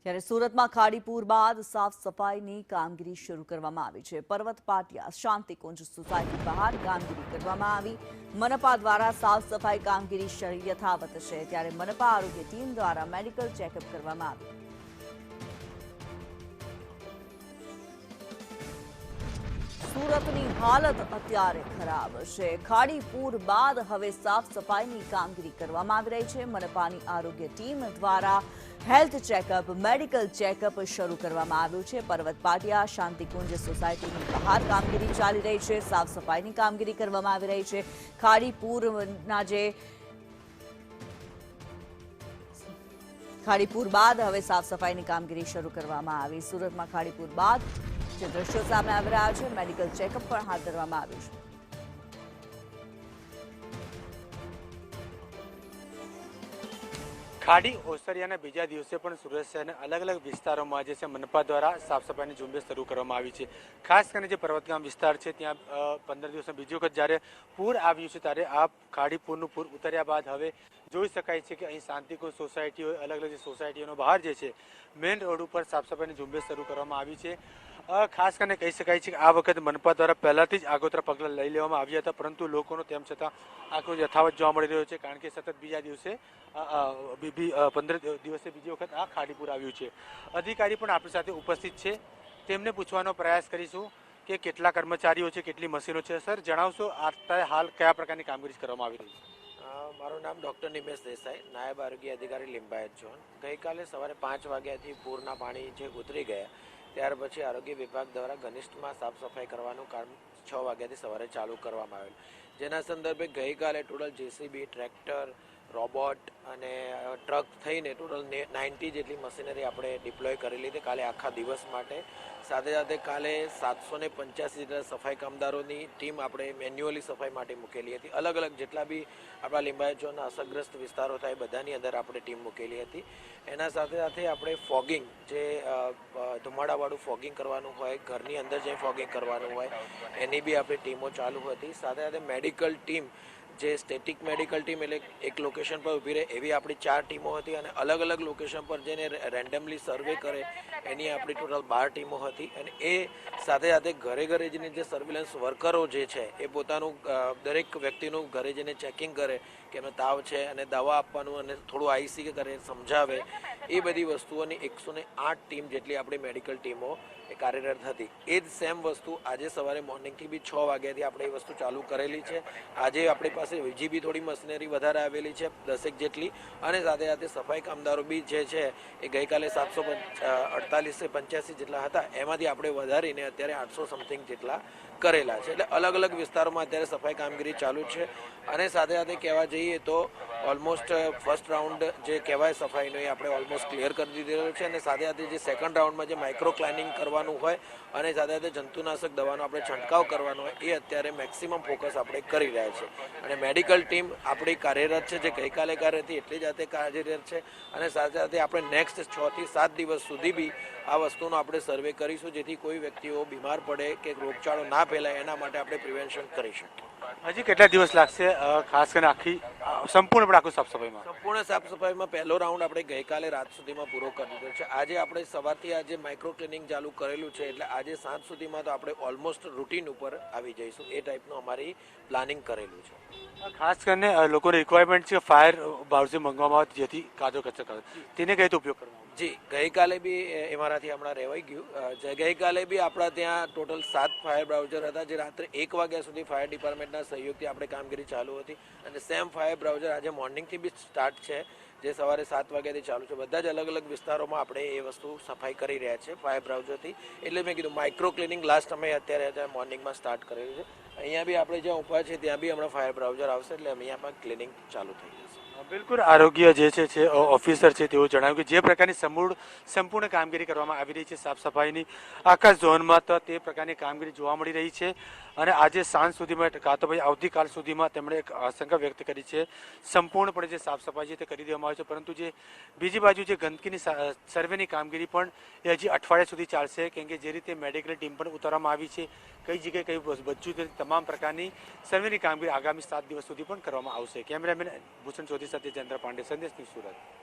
ત્યારે સુરતમાં ખાડીપુર બાદ સાફ સફાઈની કામગીરી શરૂ કરવામાં આવી છે। પર્વત પાટિયા શાંતિકુંજ સોસાયટી બહાર કામગીરી કરવામાં આવી। મનપા દ્વારા સાફ સફાઈ કામગીરી યથાવત છે, ત્યારે મનપા આરોગ્ય ટીમ દ્વારા મેડિકલ ચેકઅપ કરવામાં આવ્યું। સુરતની હાલત અત્યારે ખરાબ છે। ખાડીપુર બાદ હવે સાફ સફાઈની કામગીરી કરવામાં આવી રહી છે। મનપાની આરોગ્ય ટીમ દ્વારા હેલ્થ ચેકઅપ, મેડિકલ ચેકઅપ શરૂ કરવામાં આવ્યું છે। પર્વત પાટિયા શાંતિકુંજ સોસાયટીની બહાર કામગીરી ચાલી રહી છે। સાફ સફાઈની કામગીરી કરવામાં આવી રહી છે। ખાડીપુર બાદ હવે સાફ સફાઈની કામગીરી શરૂ કરવામાં આવી। સુરતમાં ખાડીપુર બાદ જે દ્રશ્યો સામે આવી રહ્યા છે, મેડિકલ ચેકઅપ પણ હાથ ધરવામાં આવ્યું છે। ખાડી ઓસરિયાના બીજા દિવસે પણ સુરત શહેરના અલગ અલગ વિસ્તારોમાં જે છે મનપા દ્વારા સાફ સફાઈની ઝુંબેશ શરૂ કરવામાં આવી છે। ખાસ કરીને જે પર્વતગામ વિસ્તાર છે ત્યાં 15 દિવસમાં બીજી વખત જ્યારે પૂર આવ્યું છે, ત્યારે આ ખાડીપુરનું પૂર ઉતર્યા બાદ હવે જોઈ શકાય છે કે અહીં શાંતિકુંજ સોસાયટી હોય, અલગ અલગ જે સોસાયટીઓનો બહાર જે છે મેઇન રોડ ઉપર સાફ સફાઈની ઝુંબેશ શરૂ કરવામાં આવી છે। ખાસ કરીને કહી શકાય છે કે આ વખતે મનપા દ્વારા પહેલાથી જ આગોતરા પગલાં લઈ લેવામાં આવ્યા હતા, પરંતુ લોકોનો તેમ છતાં આખો યથાવત જોવા મળી રહ્યો છે, કારણ કે સતત બીજા દિવસે 15 દિવસે બીજી વખત આ ખાડીપુર આવ્યું છે। અધિકારી પણ આપણી સાથે ઉપસ્થિત છે, તેમને પૂછવાનો પ્રયાસ કરીશું કે કેટલા કર્મચારીઓ છે, કેટલી મશીનો છે। સર, જણાવશો અત્યારે હાલ કયા પ્રકારની કામગીરી કરવામાં આવી રહી છે? મારું નામ ડૉક્ટર નિમેશ દેસાઈ, નાયબ આરોગ્ય અધિકારી લિંબાયત ઝોન। ગઈકાલે સવારે 5 વાગ્યાથી પૂરના પાણી જે ઉતરી ગયા, ત્યાર પછી આરોગ્ય વિભાગ દ્વારા ઘનિષ્ઠમાં સાફ સફાઈ કરવાનું કામ 6 વાગ્યાથી સવારે ચાલુ કરવામાં આવેલ, જેના સંદર્ભે ગઈકાલે ટોટલ જેસીબી, ટ્રેક્ટર, રોબોટ અને ટ્રક થઈને ટોટલ 90 જેટલી મશીનરી આપણે ડિપ્લોય કરી લીધી કાલે આખા દિવસ માટે। સાથે સાથે કાલે 785 જેટલા સફાઈ કામદારોની ટીમ આપણે મેન્યુઅલી સફાઈ માટે મૂકેલી હતી। અલગ અલગ જેટલા બી આપણા લિંબાયત ઝોનના અસરગ્રસ્ત વિસ્તારો થાય બધાની અંદર આપણે ટીમ મૂકેલી હતી। એના સાથે સાથે આપણે ફોગિંગ, જે ધુમાડાવાળું ફોગિંગ કરવાનું હોય, ઘરની અંદર જે ફોગિંગ કરવાનું હોય, એની બી આપણી ટીમો ચાલુ હતી। સાથે સાથે મેડિકલ ટીમ, જે સ્ટેટિક મેડિકલ ટીમ એટલે એક લોકેશન પર ઊભી રહે એવી આપણી 4 ટીમો હતી, અને અલગ અલગ લોકેશન પર જઈને રેન્ડમલી સર્વે કરે એની આપણી ટોટલ 12 ટીમો હતી। અને એ સાથે સાથે ઘરે ઘરે જઈને જે સર્વેલન્સ વર્કરો જે છે એ પોતાનું દરેક વ્યક્તિનું ઘરે જઈને ચેકિંગ કરે કે એનો તાવ છે, અને દવા આપવાનું અને થોડું આઈસી કરે, સમજાવે, એ બધી વસ્તુઓની 108 ટીમ જેટલી આપણી મેડિકલ ટીમો એ કાર્યરત હતી। એ જ સેમ વસ્તુ આજે સવારે મોર્નિંગથી બી 6 વાગ્યાથી આપણે એ વસ્તુ ચાલુ કરેલી છે। આજે આપણી પાસે બીજી બી થોડી મશીનરી વધારે આવેલી છે, 10 જેટલી, અને સાથે સાથે સફાઈ કામદારો બી જે છે એ ગઈકાલે 785 જેટલા હતા, એમાંથી આપણે વધારીને અત્યારે 800 સમથિંગ જેટલા કરેલા છે। એટલે અલગ અલગ વિસ્તારોમાં અત્યારે સફાઈ કામગીરી ચાલુ છે। અને સાથે સાથે કહેવા જઈએ તો ઓલમોસ્ટ ફર્સ્ટ રાઉન્ડ જે કહેવાય સફાઈનો એ આપણે ઓલમોસ્ટ ક્લિયર કરી દીધેલો છે, અને સાથે સાથે જે સેકન્ડ રાઉન્ડમાં જે માઇક્રો ક્લાનિંગ કરવાનું હોય અને સાથે સાથે જંતુનાશક દવાનો આપણે છંટકાવ કરવાનો હોય એ અત્યારે મેક્સિમમ ફોકસ આપણે કરી રહ્યા છીએ। અને મેડિકલ ટીમ આપણી કાર્યરત છે, જે ગઈકાલે કાર્યરત હતી એટલી જાતે કાર્યરત છે, અને સાથે સાથે આપણે નેક્સ્ટ 6 થી 7 દિવસ સુધી બી આ વસ્તુનો આપણે સર્વે કરીશું, જેથી કોઈ વ્યક્તિઓ બીમાર પડે કે રોગચાળો ના ફેલાય એના માટે આપણે પ્રિવેન્શન કરી શકીએ। હજી કેટલા દિવસ લાગશે ખાસ કરીને આખી સંપૂર્ણપણે આખું સાફ સફાઈમાં? સંપૂર્ણ સાફ સફાઈમાં પહેલો રાઉન્ડ આપણે ગઈકાલે રાત સુધીમાં પૂરો કરી દીધો છે। આજે આપણે સવારથી આજે માઇક્રો ક્લિનિંગ ચાલુ કરેલું છે, એટલે આજે સાંજ સુધીમાં તો આપણે ઓલમોસ્ટ રૂટીન ઉપર આવી જઈશું, એ ટાઈપનું અમારી પ્લાનિંગ કરેલું છે। ખાસ કરીને લોકોની રિક્વાયરમેન્ટ છે ફાયર બ્રાઉઝર મંગાવવામાં આવે જેથી કાચો કચરો કરે, તેને કઈ રીતે ઉપયોગ કરવાનો? જી, ગઈકાલે બી અમારાથી હમણાં રહેવાઈ ગયું। ગઈકાલે બી આપણા ત્યાં ટોટલ 7 ફાયર બ્રાઉઝર હતા, જે રાત્રે 1 વાગ્યા સુધી ફાયર ડિપાર્ટમેન્ટના સહયોગથી આપણે કામગીરી ચાલુ હતી, અને સેમ ફાયર બ્રાઉઝર આજે મોર્નિંગથી બી સ્ટાર્ટ છે, જે સવારે 7 વાગ્યાથી ચાલુ છે। બધા જ અલગ અલગ વિસ્તારોમાં આપણે એ વસ્તુ સફાઈ કરી રહ્યા છે ફાયર બ્રાઉઝરથી। એટલે મેં કીધું માઇક્રો ક્લિનિંગ લાસ્ટ અમે અત્યારે મોર્નિંગમાં સ્ટાર્ટ કરેલું છે। અહીંયા બી આપણે જ્યાં ઊભા છે ત્યાં બી હમણાં ફાયર બ્રાઉઝર આવશે, એટલે અહીંયા પણ ક્લિનિંગ ચાલુ થઈ જશે। બિલકુલ, આરોગ્ય જે છે ઓફિસર છે તેઓ જણાવ્યું કે જે પ્રકારની સંપૂર્ણ કામગીરી કરવામાં આવી રહી છે સાફ સફાઈની આખા ઝોનમાં, તો તે પ્રકારની કામગીરી જોવા મળી રહી છે। અને આજે સાંજ સુધીમાં કાં તો ભાઈ આવતીકાલ સુધીમાં તેમણે એક આશંકા વ્યક્ત કરી છે સંપૂર્ણપણે જે સાફ સફાઈ છે તે કરી દેવામાં આવે છે, પરંતુ જે બીજી બાજુ જે ગંદકીની સર્વેની કામગીરી પણ એ હજી અઠવાડિયા સુધી ચાલશે, કેમ કે જે રીતે મેડિકલ ટીમ પણ ઉતારવામાં આવી છે, કઈ જગ્યાએ કઈ બચ્યું તે તમામ પ્રકારની સર્વેની કામગીરી આગામી 7 દિવસ સુધી પણ કરવામાં આવશે। કેમેરામેન ભૂષણ ચૌધરી સાથે જયેન્દ્ર પાંડે, સંદેશ ન્યૂઝ, સુરત।